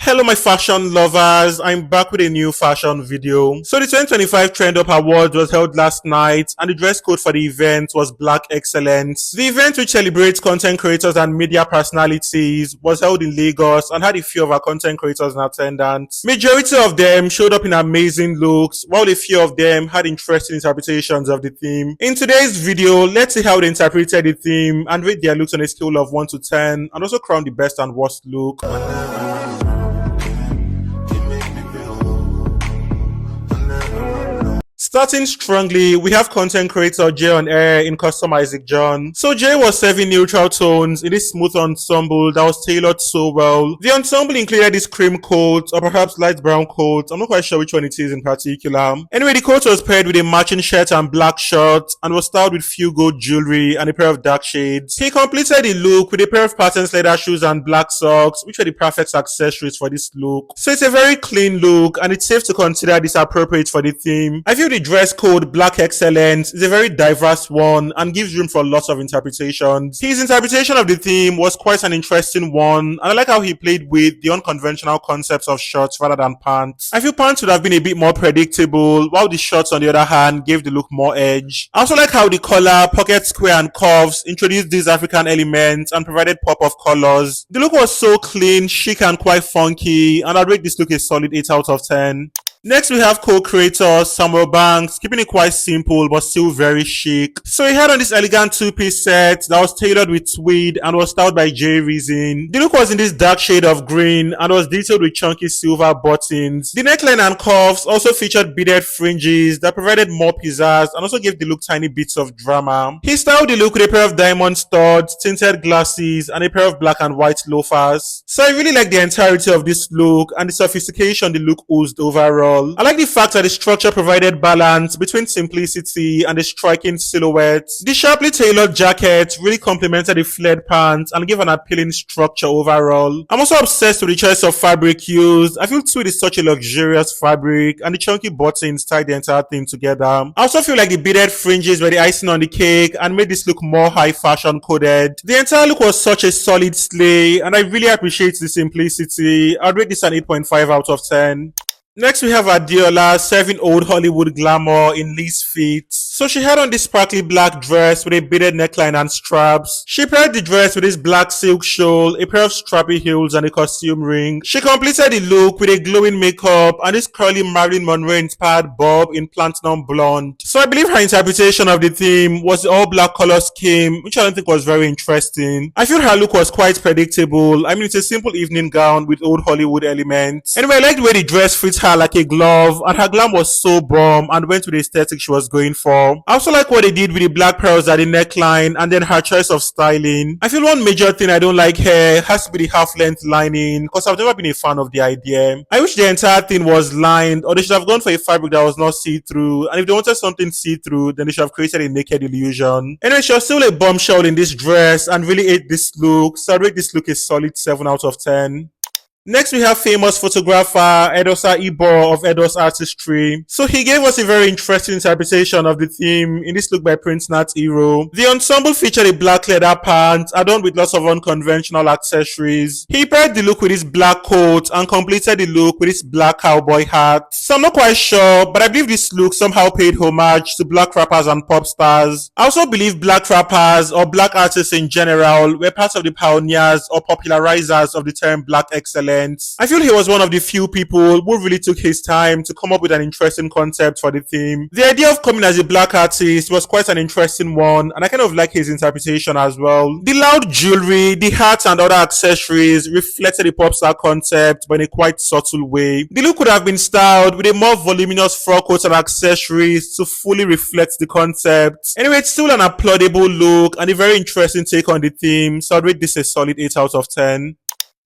Hello my fashion lovers, I'm back with a new fashion video. So the 2025 Trend Up Awards was held last night and the dress code for the event was Black Excellence. The event, which celebrates content creators and media personalities, was held in Lagos and had a few of our content creators in attendance. Majority of them showed up in amazing looks, while a few of them had interesting interpretations of the theme. In today's video, let's see how they interpreted the theme and rate their looks on a scale of 1 to 10 and also crown the best and worst look. Starting strongly, we have content creator Jay on air in Custom Isaac John. So Jay was serving neutral tones in this smooth ensemble that was tailored so well. The ensemble included this cream coat or perhaps light brown coat. I'm not quite sure which one it is in particular. Anyway, the coat was paired with a matching shirt and black shorts and was styled with few gold jewelry and a pair of dark shades. He completed the look with a pair of patterned leather shoes and black socks, which were the perfect accessories for this look. So it's a very clean look and it's safe to consider this appropriate for the theme. I feel the dress code Black Excellence is a very diverse one and gives room for lots of interpretations. His interpretation of the theme was quite an interesting one, and I like how he played with the unconventional concepts of shorts rather than pants. I feel pants would have been a bit more predictable, while the shorts on the other hand gave the look more edge. I also like how the collar, pocket square and cuffs introduced these African elements and provided pop of colors. The look was so clean, chic and quite funky, and I'd rate this look a solid 8 out of 10. Next, we have co-creator Samuel Banks, keeping it quite simple but still very chic. So he had on this elegant two-piece set that was tailored with tweed and was styled by Jay Reason. The look was in this dark shade of green and was detailed with chunky silver buttons. The neckline and cuffs also featured beaded fringes that provided more pizzazz and also gave the look tiny bits of drama. He styled the look with a pair of diamond studs, tinted glasses, and a pair of black and white loafers. So I really like the entirety of this look and the sophistication the look oozed overall. I like the fact that the structure provided balance between simplicity and a striking silhouette. The sharply tailored jacket really complemented the flared pants and gave an appealing structure overall. I'm also obsessed with the choice of fabric used. I feel tweed is such a luxurious fabric and the chunky buttons tied the entire thing together. I also feel like the beaded fringes were the icing on the cake and made this look more high fashion coded. The entire look was such a solid slay and I really appreciate the simplicity. I'd rate this an 8.5 out of 10. Next, we have Diora serving old Hollywood glamour in Lee's feet. So she had on this sparkly black dress with a beaded neckline and straps. She paired the dress with this black silk shawl, a pair of strappy heels and a costume ring. She completed the look with a glowing makeup and this curly Marilyn Monroe inspired bob in platinum blonde. So I believe her interpretation of the theme was the all black color scheme, which I don't think was very interesting. I feel her look was quite predictable. I mean, it's a simple evening gown with old Hollywood elements. Anyway, I like the way the dress fits her like a glove and her glam was so bomb and went with the aesthetic she was going for. I also like what they did with the black pearls at the neckline and then her choice of styling. I feel one major thing I don't like here has to be the half-length lining because I've never been a fan of the idea. I wish the entire thing was lined or they should have gone for a fabric that was not see-through, and if they wanted something see-through then they should have created a naked illusion. Anyway, she was still a bombshell in this dress and really ate this look, so I rate this look a solid 7 out of 10. Next, we have famous photographer Edosa Ibo of Edos Artistry. So he gave us a very interesting interpretation of the theme in this look by Prince Nat Hero. The ensemble featured a black leather pant adorned with lots of unconventional accessories. He paired the look with his black coat and completed the look with his black cowboy hat. So I'm not quite sure, but I believe this look somehow paid homage to black rappers and pop stars. I also believe black rappers or black artists in general were part of the pioneers or popularizers of the term Black Excellence. I feel he was one of the few people who really took his time to come up with an interesting concept for the theme. The idea of coming as a black artist was quite an interesting one and I kind of like his interpretation as well. The loud jewelry, the hats and other accessories reflected the pop star concept but in a quite subtle way. The look could have been styled with a more voluminous fur coat and accessories to fully reflect the concept. Anyway, it's still an applaudable look and a very interesting take on the theme, so I'd rate this a solid 8 out of 10.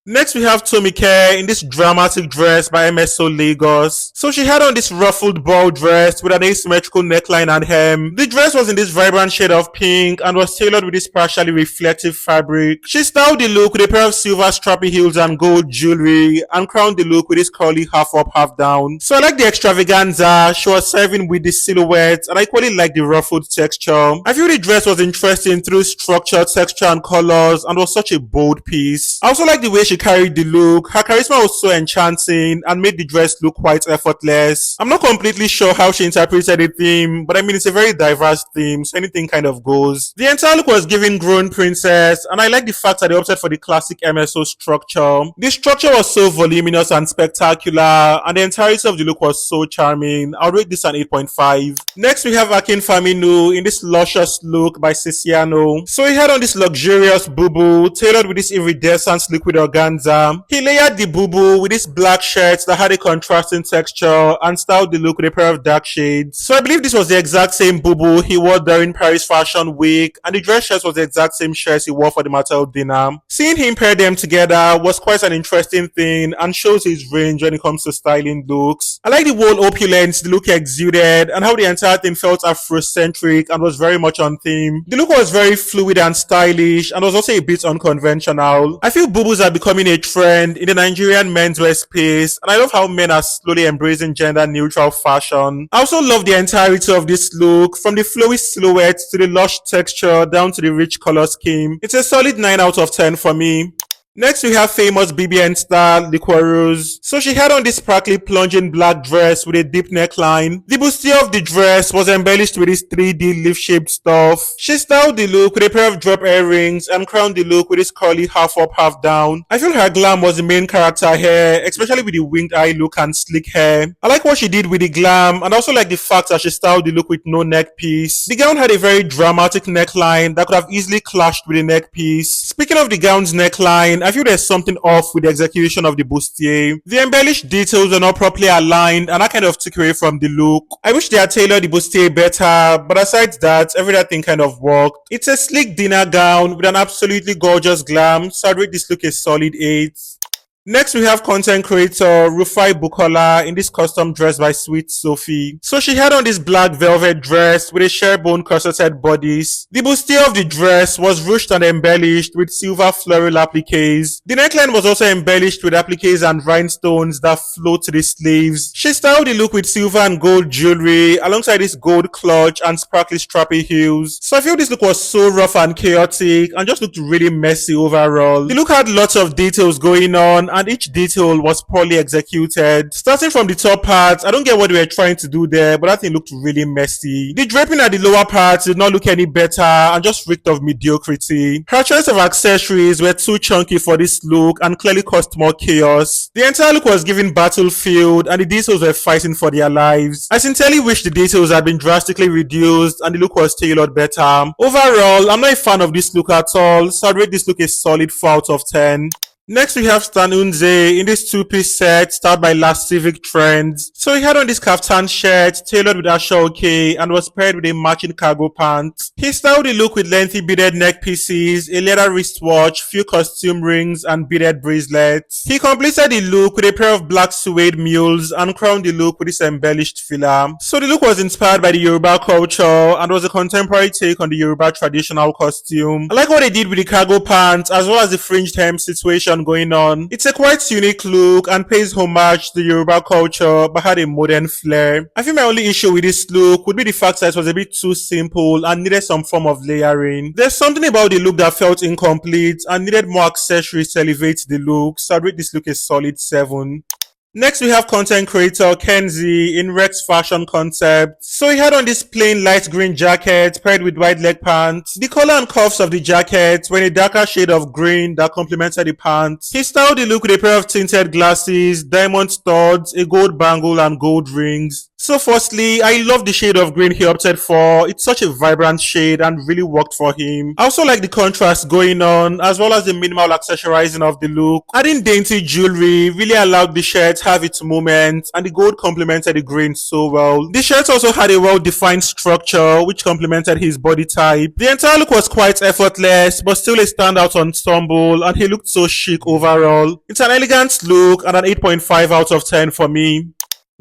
Next, we have Tomike in this dramatic dress by MSO Lagos. So she had on this ruffled ball dress with an asymmetrical neckline and hem. The dress was in this vibrant shade of pink and was tailored with this partially reflective fabric. She styled the look with a pair of silver strappy heels and gold jewelry and crowned the look with this curly half up, half down. So I like the extravaganza she was serving with the silhouette and I equally like the ruffled texture. I feel the dress was interesting through structure, texture and colors and was such a bold piece. I also like the way she she carried the look. Her charisma was so enchanting and made the dress look quite effortless. I'm not completely sure how she interpreted the theme, but I mean, it's a very diverse theme, so anything kind of goes. The entire look was giving grown princess, and I like the fact that they opted for the classic MSO structure. The structure was so voluminous and spectacular, and the entirety of the look was so charming. I'll rate this an 8.5. Next, we have Akin Femi in this luscious look by Siciano. So he had on this luxurious boo-boo, tailored with this iridescent liquid organza. He layered the boo-boo with this black shirt that had a contrasting texture and styled the look with a pair of dark shades. So I believe this was the exact same boo-boo he wore during Paris Fashion Week, and the dress shirt was the exact same shirt he wore for the Mattel dinner. Seeing him pair them together was quite an interesting thing and shows his range when it comes to styling looks. I like the whole opulence the look exuded and how the entire thing felt Afrocentric and was very much on theme. The look was very fluid and stylish and was also a bit unconventional. I feel boo-boos are becoming a trend in the Nigerian menswear space, and I love how men are slowly embracing gender neutral fashion. I also love the entirety of this look, from the flowy silhouette to the lush texture down to the rich color scheme. It's a solid 9 out of 10 for me. Next, we have famous BBN Style Liquorose. So she had on this sparkly plunging black dress with a deep neckline. The bustier of the dress was embellished with this 3D leaf-shaped stuff. She styled the look with a pair of drop earrings and crowned the look with this curly half up, half down. I feel her glam was the main character here, especially with the winged eye look and slick hair. I like what she did with the glam, and also like the fact that she styled the look with no neck piece. The gown had a very dramatic neckline that could have easily clashed with the neck piece. Speaking of the gown's neckline, I feel there's something off with the execution of the bustier. The embellished details are not properly aligned, and that kind of took away from the look. I wish they had tailored the bustier better, but aside that, every other thing kind of worked. It's a sleek dinner gown with an absolutely gorgeous glam, so I'd rate this look a solid 8. Next, we have content creator Rafi Bukola in this custom dress by Sweet Sophie. So she had on this black velvet dress with a sherbone corseted bodice. The bustier of the dress was ruched and embellished with silver floral appliques. The neckline was also embellished with appliques and rhinestones that flow to the sleeves. She styled the look with silver and gold jewelry alongside this gold clutch and sparkly strappy heels. So I feel this look was so rough and chaotic and just looked really messy overall. The look had lots of details going on, and each detail was poorly executed. Starting from the top part, I don't get what they were trying to do there, but that thing looked really messy. The draping at the lower part did not look any better and just reeked of mediocrity. Her choice of accessories were too chunky for this look and clearly caused more chaos. The entire look was giving battlefield, and the details were fighting for their lives. I sincerely wish the details had been drastically reduced and the look was tailored better. Overall, I'm not a fan of this look at all, so I'd rate this look a solid 4 out of 10. Next, we have Stanun in this two-piece set styled by Last Civic Trends. So he had on this kaftan shirt tailored with ashoke and was paired with a matching cargo pants. He styled the look with lengthy beaded neck pieces, a leather wristwatch, few costume rings, and beaded bracelets. He completed the look with a pair of black suede mules and crowned the look with this embellished filler. So the look was inspired by the Yoruba culture and was a contemporary take on the Yoruba traditional costume. I like what they did with the cargo pants as well as the fringed hem situation going on. It's a quite unique look and pays homage to the Yoruba culture but had a modern flair. I think my only issue with this look would be the fact that it was a bit too simple and needed some form of layering. There's something about the look that felt incomplete and needed more accessories to elevate the look, so I'd rate this look a solid 7. Next, we have content creator Kenzie in Rex Fashion Concept. So he had on this plain light green jacket paired with white leg pants. The collar and cuffs of the jacket were in a darker shade of green that complemented the pants. He styled the look with a pair of tinted glasses, diamond studs, a gold bangle, and gold rings. So firstly, I love the shade of green he opted for. It's such a vibrant shade and really worked for him. I also like the contrast going on as well as the minimal accessorizing of the look. Adding dainty jewelry really allowed the shirt to have its moment, and the gold complemented the green so well. The shirt also had a well-defined structure which complemented his body type. The entire look was quite effortless but still a standout ensemble, and he looked so chic overall. It's an elegant look and an 8.5 out of 10 for me.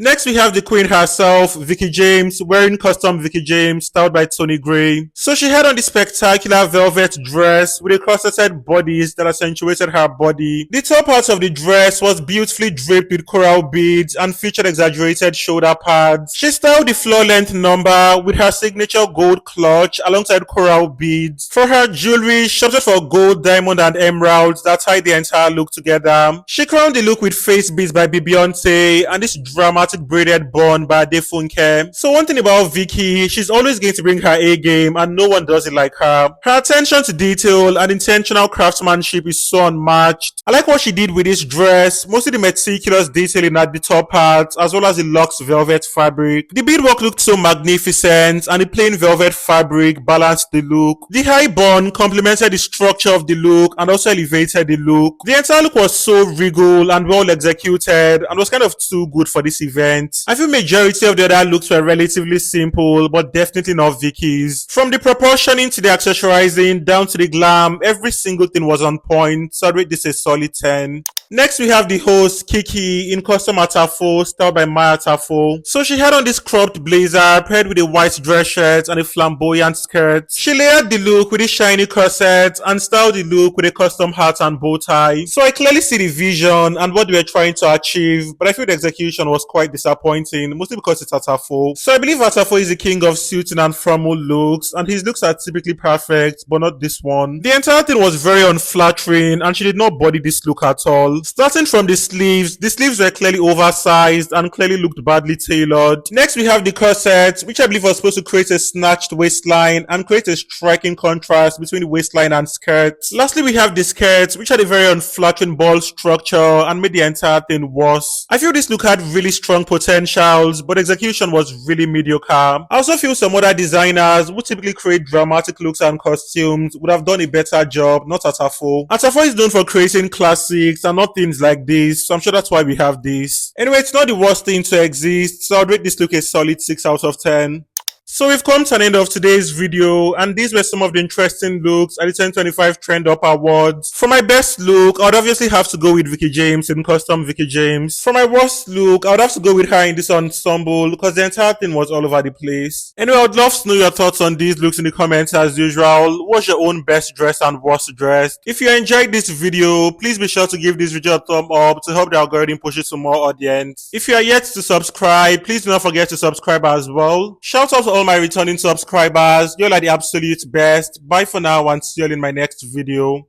Next, we have the queen herself, Vicky James, wearing custom Vicky James styled by Tony Gray. So she had on the spectacular velvet dress with a corseted bodice that accentuated her body. The top part of the dress was beautifully draped with coral beads and featured exaggerated shoulder pads. She styled the floor-length number with her signature gold clutch alongside coral beads. For her jewelry, she opted for gold, diamond, and emeralds that tied the entire look together. She crowned the look with face beads by BBN and this dramatic braided bun by Adefunke. So one thing about Vicky, she's always going to bring her A game and no one does it like her. Her attention to detail and intentional craftsmanship is so unmatched. I like what she did with this dress, mostly the meticulous detailing at the top part as well as the luxe velvet fabric. The beadwork looked so magnificent and the plain velvet fabric balanced the look. The high bun complemented the structure of the look and also elevated the look. The entire look was so regal and well executed and was kind of too good for this event. I feel majority of the other looks were relatively simple but definitely not Vicky's. From the proportioning to the accessorizing down to the glam, every single thing was on point, so I'd rate this a solid 10. Next, we have the host, Kiki, in custom Atafo, styled by Maya Atafo. So she had on this cropped blazer, paired with a white dress shirt and a flamboyant skirt. She layered the look with a shiny corset and styled the look with a custom hat and bow tie. So I clearly see the vision and what they were trying to achieve, but I feel the execution was quite disappointing, mostly because it's Atafo. So I believe Atafo is the king of suiting and formal looks, and his looks are typically perfect, but not this one. The entire thing was very unflattering, and she did not body this look at all. Starting from the sleeves were clearly oversized and clearly looked badly tailored. Next, we have the corset, which I believe was supposed to create a snatched waistline and create a striking contrast between the waistline and skirt. Lastly, we have the skirt, which had a very unflattering ball structure and made the entire thing worse. I feel this look had really strong potentials, but execution was really mediocre. I also feel some other designers who typically create dramatic looks and costumes would have done a better job, not Atafo. Atafo is known for creating classics and not things like this, so I'm sure that's why we have this. Anyway, it's not the worst thing to exist, so I'd rate this look a solid 6 out of 10. So we've come to an end of today's video, and these were some of the interesting looks at the 2025 Trend Up Awards. For my best look, I would obviously have to go with Vicky James in custom Vicky James. For my worst look, I would have to go with her in this ensemble because the entire thing was all over the place. Anyway, I would love to know your thoughts on these looks in the comments as usual. What's your own best dress and worst dress? If you enjoyed this video, please be sure to give this video a thumb up to help the algorithm push it to more audience. If you are yet to subscribe, please do not forget to subscribe as well. Shout out to all my returning subscribers. You're like the absolute best. Bye for now and see you all in my next video.